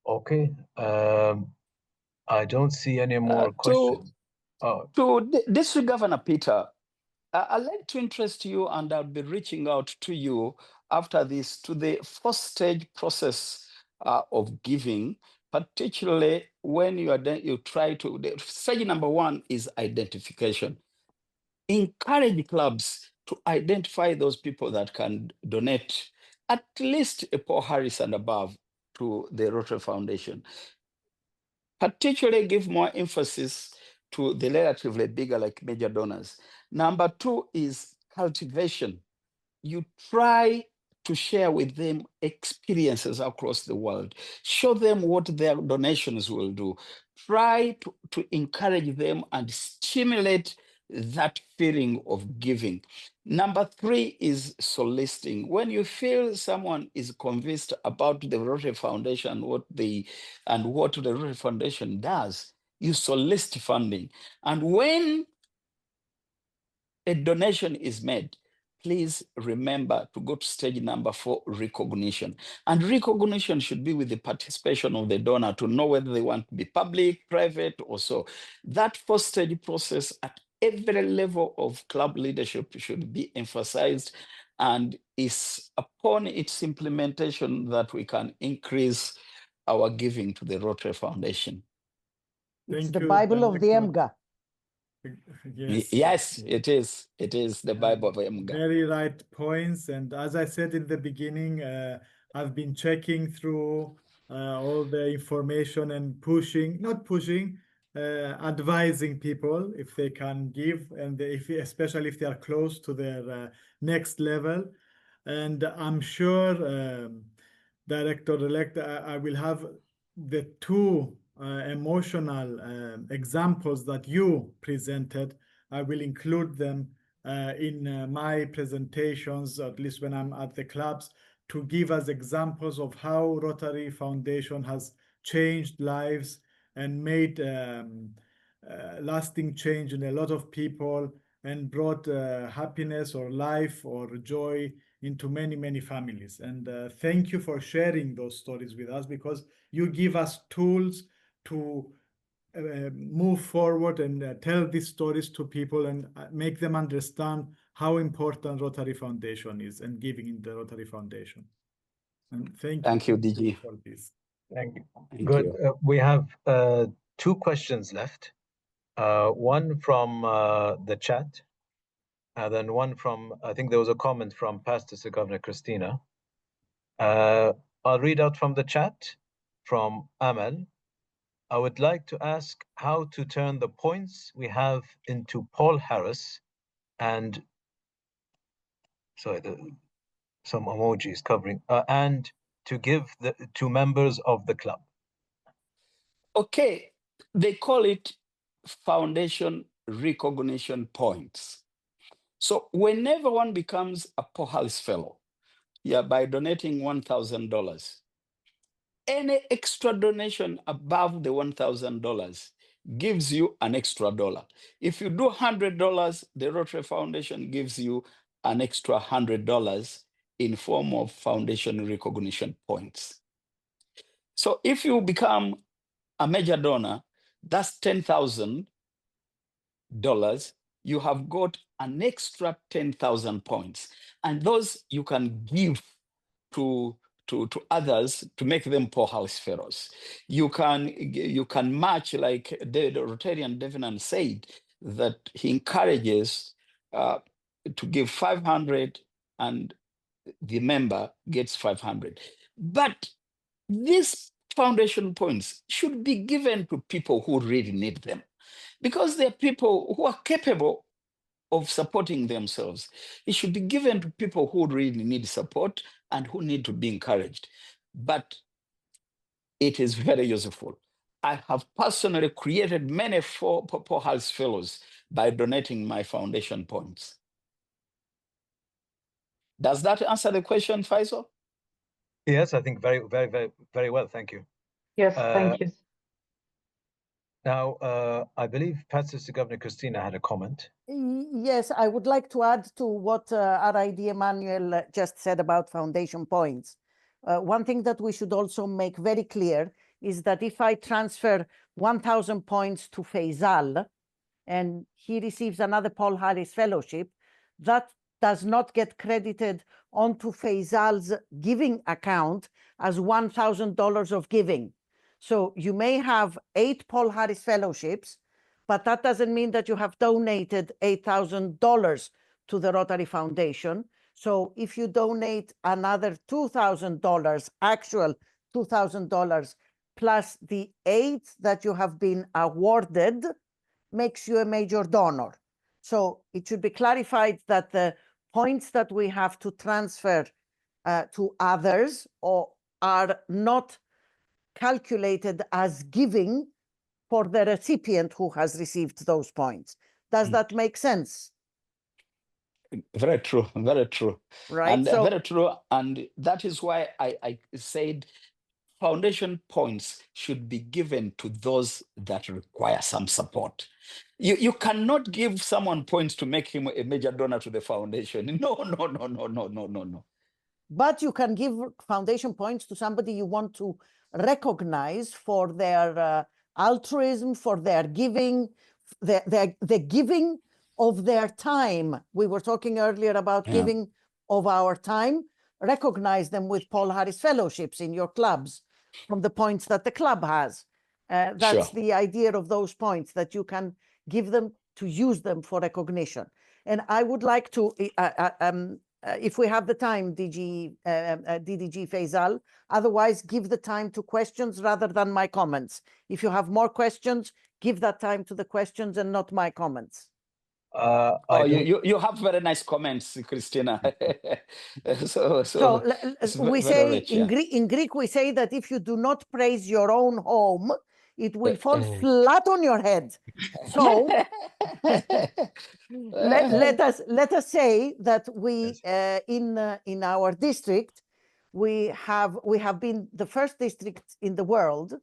Okay, I don't see any more questions. To District Governor Peter, I'd like to interest you, and I'll be reaching out to you after this to the first stage process of giving, particularly when you try to, stage number one is identification. Encourage clubs to identify those people that can donate at least a Paul Harris and above to the Rotary Foundation. Particularly give more emphasis to the relatively bigger, like major donors. Number two is cultivation. You try to share with them experiences across the world. Show them what their donations will do. Try to encourage them and stimulate that feeling of giving. Number three is soliciting. When you feel someone is convinced about the Rotary Foundation and what the Rotary Foundation does, you solicit funding. And when a donation is made, please remember to go to stage number 4, recognition. And recognition should be with the participation of the donor to know whether they want to be public, private, or so. That first stage process at every level of club leadership should be emphasized, and is upon its implementation that we can increase our giving to the Rotary Foundation. It's Thank the you, Bible of the Director. EMGA. Yes, it is. It is the Bible of EMGA. Very right points. And as I said in the beginning, I've been checking through all the information and advising people if they can give, and especially if they are close to their next level. And I'm sure, Director-elect, I will have the two emotional examples that you presented. I will include them in my presentations, at least when I'm at the clubs, to give us examples of how Rotary Foundation has changed lives and made lasting change in a lot of people, and brought happiness or life or joy into many, many families. And thank you for sharing those stories with us, because you give us tools to move forward and tell these stories to people and make them understand how important Rotary Foundation is and giving in the Rotary Foundation. And Thank you, DG. for this. Thank you. Thank Good. you. We have 2 questions left. One from the chat, and then one from, I think there was a comment from Past District Governor Christina. I'll read out from the chat from Amal. I would like to ask how to turn the points we have into Paul Harris and, sorry, some emojis covering, and to give to members of the club. Okay, they call it foundation recognition points. So whenever one becomes a Paul Harris Fellow, by donating $1,000, any extra donation above the $1,000 gives you an extra $1. If you do $100, the Rotary Foundation gives you an extra $100 in form of foundation recognition points. So if you become a major donor, that's $10,000. You have got an extra 10,000 points, and those you can give to others to make them Paul Harris Fellows. You can match, like the Rotarian Devanand said, that he encourages to give 500 and the member gets 500. But these foundation points should be given to people who really need them, because they're people who are capable of supporting themselves. It should be given to people who really need support and who need to be encouraged. But it is very useful. I have personally created many Paul Harris Fellows by donating my foundation points. Does that answer the question, Faisal? Yes, I think very, very, very, very well. Thank you. Yes, thank you. Now, I believe Past District Governor Christina had a comment. Yes, I would like to add to what RID Emmanuel just said about foundation points. One thing that we should also make very clear is that if I transfer 1,000 points to Faisal and he receives another Paul Harris Fellowship, that does not get credited onto Faisal's giving account as $1,000 of giving. So you may have 8 Paul Harris fellowships, but that doesn't mean that you have donated $8,000 to the Rotary Foundation. So if you donate another $2,000, actual $2,000, plus the 8 that you have been awarded, makes you a major donor. So it should be clarified that the points that we have to transfer to others are not calculated as giving for the recipient who has received those points. Does that make sense? Very true, very true. Right. And So, very true. And that is why I said foundation points should be given to those that require some support. You cannot give someone points to make him a major donor to the foundation. No. but you can give foundation points to somebody you want to recognize for their altruism, for their giving, the giving of their time. We were talking earlier about giving of our time. Recognize them with Paul Harris fellowships in your clubs from the points that the club has. That's the idea of those points, that you can give them to use them for recognition. And I would like to, if we have the time, DDG Faisal, otherwise give the time to questions rather than my comments. If you have more questions, give that time to the questions and not my comments. You have very nice comments, Christina. so we say rich, in Greek we say that if you do not praise your own home, it will fall flat on your head. So let us say that we in our district we have been the first district in the world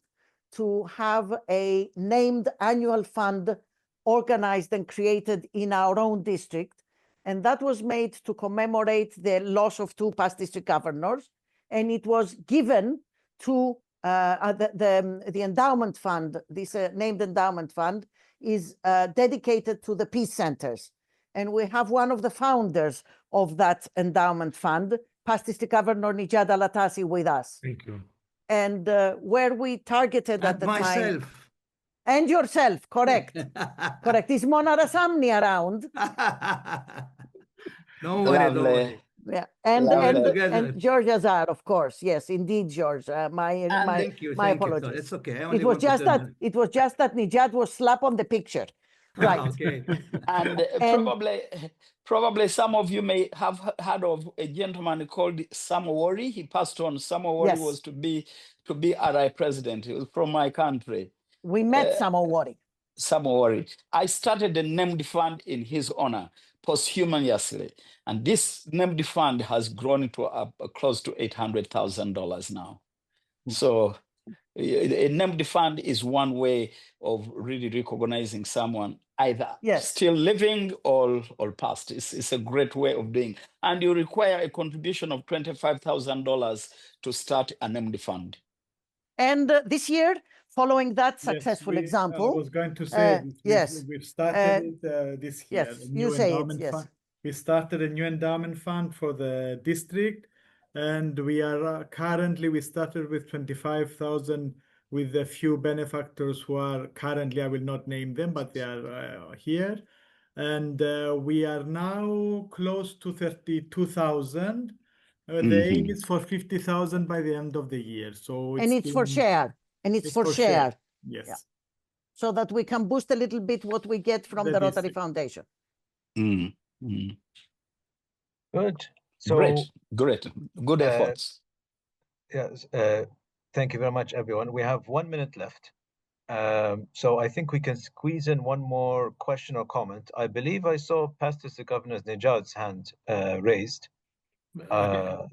to have a named annual fund organized and created in our own district, and that was made to commemorate the loss of 2 past district governors, and it was given to the endowment fund. This named endowment fund is dedicated to the peace centers, and we have one of the founders of that endowment fund, Past District Governor Nijad Al-Attasi, with us. Thank you. And where we targeted at the time. And yourself, correct. Correct. Is Mona Rasamni around? Don't worry. Yeah, and George Azar, of course. Yes, indeed, George. My apologies. It's okay. It was just that Nijad was slap on the picture. Right. Okay. And probably some of you may have heard of a gentleman called Samowori. He passed on. Samowori was to be RI president. He was from my country. We met Samowori. Samowori. I started a named fund in his honor posthumously, and this named fund has grown to close to $800,000 now. So a named fund is one way of really recognizing someone either still living or past. It's a great way of doing, and you require a contribution of $25,000 to start a named fund. And this year, following that successful example, I was going to say, we've started it this year. Yes, you say it. Yes, we started a new endowment fund for the district, and we are currently, we started with 25,000 with a few benefactors who are currently, I will not name them, but they are here. And we are now close to 32,000. The aim is for 50,000 by the end of the year. So it's for share. And it's for share. Yes. Yeah. So that we can boost a little bit what we get from the Rotary Foundation. Good. So great efforts. Yes. Thank you very much, everyone. We have 1 minute left. So I think we can squeeze in one more question or comment. I believe I saw Past District Governor Nijad's hand raised.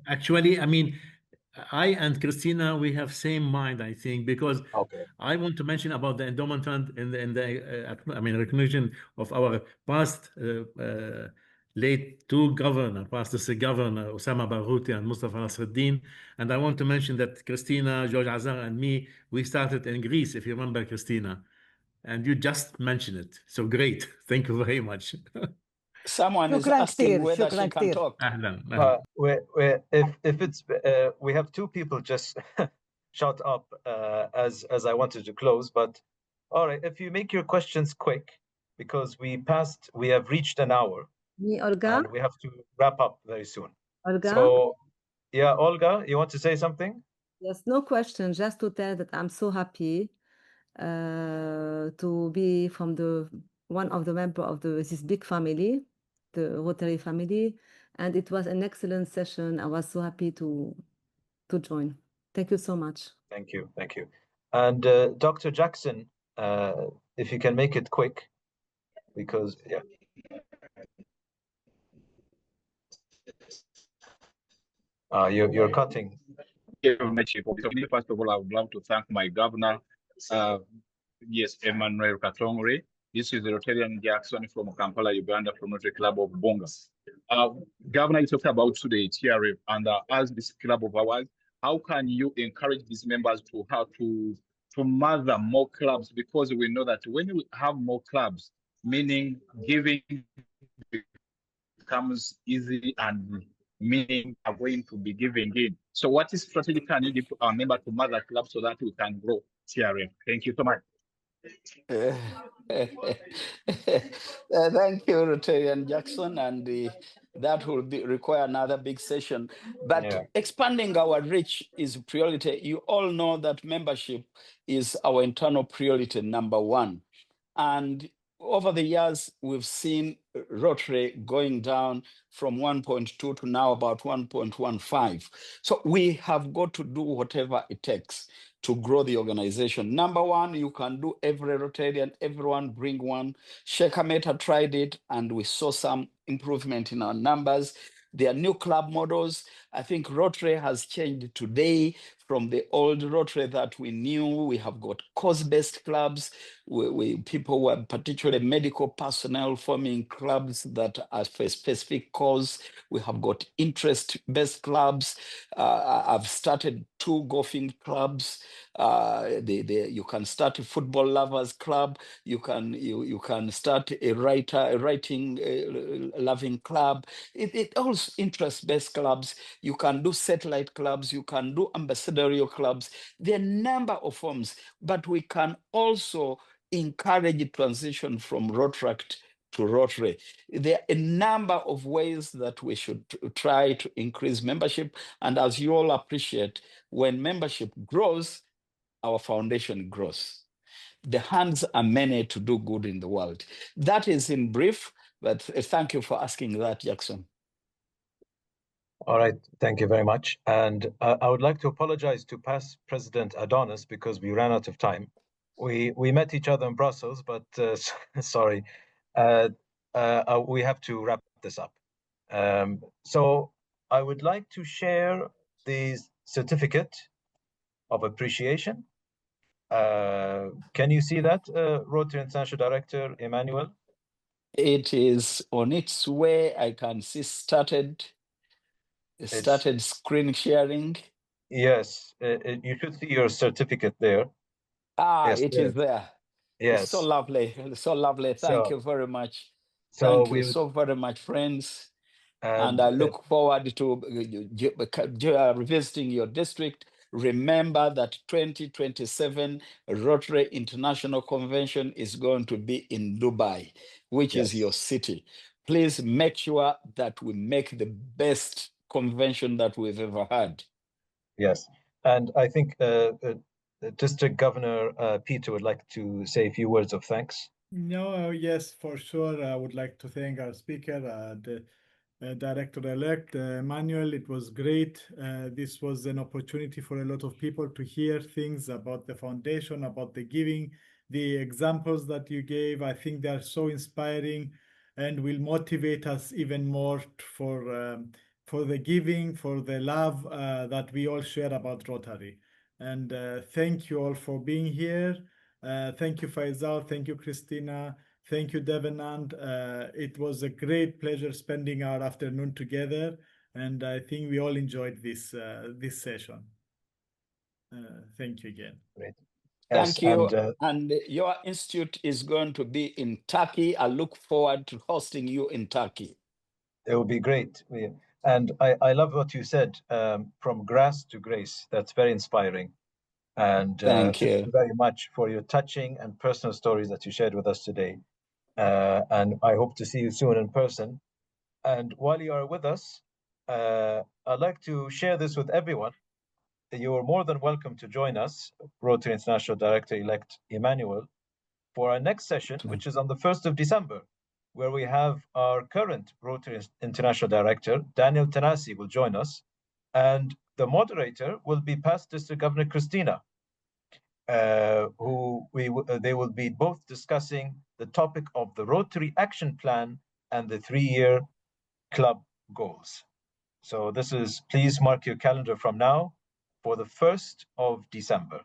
Actually, I mean, I and Christina, we have same mind, I think, because I want to mention about the endowment fund and the recognition of our past late 2 governor, past district governor, Osama Baghouti and Mustafa Nasruddin. And I want to mention that Christina, George Azar, and me, we started in Greece, if you remember, Christina. And you just mentioned it. So great. Thank you very much. Someone is شكراً asking كتير، whether شكراً she can كتير. talk. If it's we have two people just shut up as I wanted to close, but all right, if you make your questions quick, because we have reached an hour Me, Olga? and we have to wrap up very soon. Olga? So yeah, Olga, you want to say something? Yes, no question, just to tell that I'm so happy to be from one of the members of this big family, the Rotary family, and it was an excellent session. I was so happy to join. Thank you so much. Thank you, thank you. And Dr. Jackson, if you can make it quick, because yeah. You're cutting. Thank you very much for this opportunity. First of all, I would love to thank my governor, yes, Emmanuel Katongole. This is the Rotarian Jackson from Kampala, Uganda, from Rotary Club of Bonga. Governor, you talked about today TRF, and as this club of ours, how can you encourage these members to have to mother more clubs? Because we know that when we have more clubs, meaning giving becomes easy and meaning are going to be giving in. So what is strategy can you give to our member to mother club so that we can grow TRF? Thank you so much. Thank you, Rotarian Jackson, and that will require another big session. But Yeah. expanding our reach is a priority. You all know that membership is our internal priority number one. And over the years, we've seen Rotary going down from 1.2 to now about 1.15. So we have got to do whatever it takes to grow the organization. Number one, you can do every Rotarian, everyone bring one. Shekameta tried it and we saw some improvement in our numbers. There are new club models. I think Rotary has changed today from the old Rotary that we knew. We have got cause-based clubs. People were particularly medical personnel forming clubs that are for a specific cause. We have got interest-based clubs. I've started 2 golfing clubs. You can start a football lovers club. You can start a writing loving club. It also interest-based clubs. You can do satellite clubs. You can do ambassadorial clubs. There are a number of forms, but we can also encourage transition from Rotaract to Rotary. There are a number of ways that we should try to increase membership. And as you all appreciate, when membership grows, our foundation grows. The hands are many to do good in the world. That is in brief, but thank you for asking that, Jackson. All right, thank you very much. And I would like to apologize to past President Adonis because we ran out of time. We met each other in Brussels, but sorry, we have to wrap this up. So I would like to share the certificate of appreciation. Can you see that, Rotary International Director Emmanuel? It is on its way. I can see started screen sharing. Yes, you should see your certificate there. Yes, it is there. Yes. It's so lovely. So lovely. Thank you very much. Thank you so very much, friends. And I look forward to revisiting your district. Remember that 2027 Rotary International Convention is going to be in Dubai, which is your city. Please make sure that we make the best convention that we've ever had. Yes, and I think District Governor Peter would like to say a few words of thanks. No, yes, for sure. I would like to thank our speaker, the Director-elect Emmanuel. It was great. This was an opportunity for a lot of people to hear things about the foundation, about the giving, the examples that you gave. I think they are so inspiring and will motivate us even more for the giving, for the love that we all share about Rotary. And thank you all for being here. Thank you, Faisal. Thank you, Christina. Thank you, Devanand. It was a great pleasure spending our afternoon together, and I think we all enjoyed this session. Thank you again. Great. Thank you. And And your institute is going to be in Turkey. I look forward to hosting you in Turkey. it will be great. And I love what you said, from grass to grace. That's very inspiring. And Thank you. very much for your touching and personal stories that you shared with us today. And I hope to see you soon in person. And while you are with us, I'd like to share this with everyone. You are more than welcome to join us, Rotary International Director-elect Emmanuel, for our next session, which is on the 1st of December, where we have our current Rotary International Director, Daniel Tanasi, will join us. And the moderator will be Past District Governor Christina, who they will be both discussing the topic of the Rotary Action Plan and the 3-year club goals. So this is, please mark your calendar from now for the 1st of December.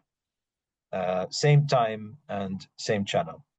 Same time and same channel.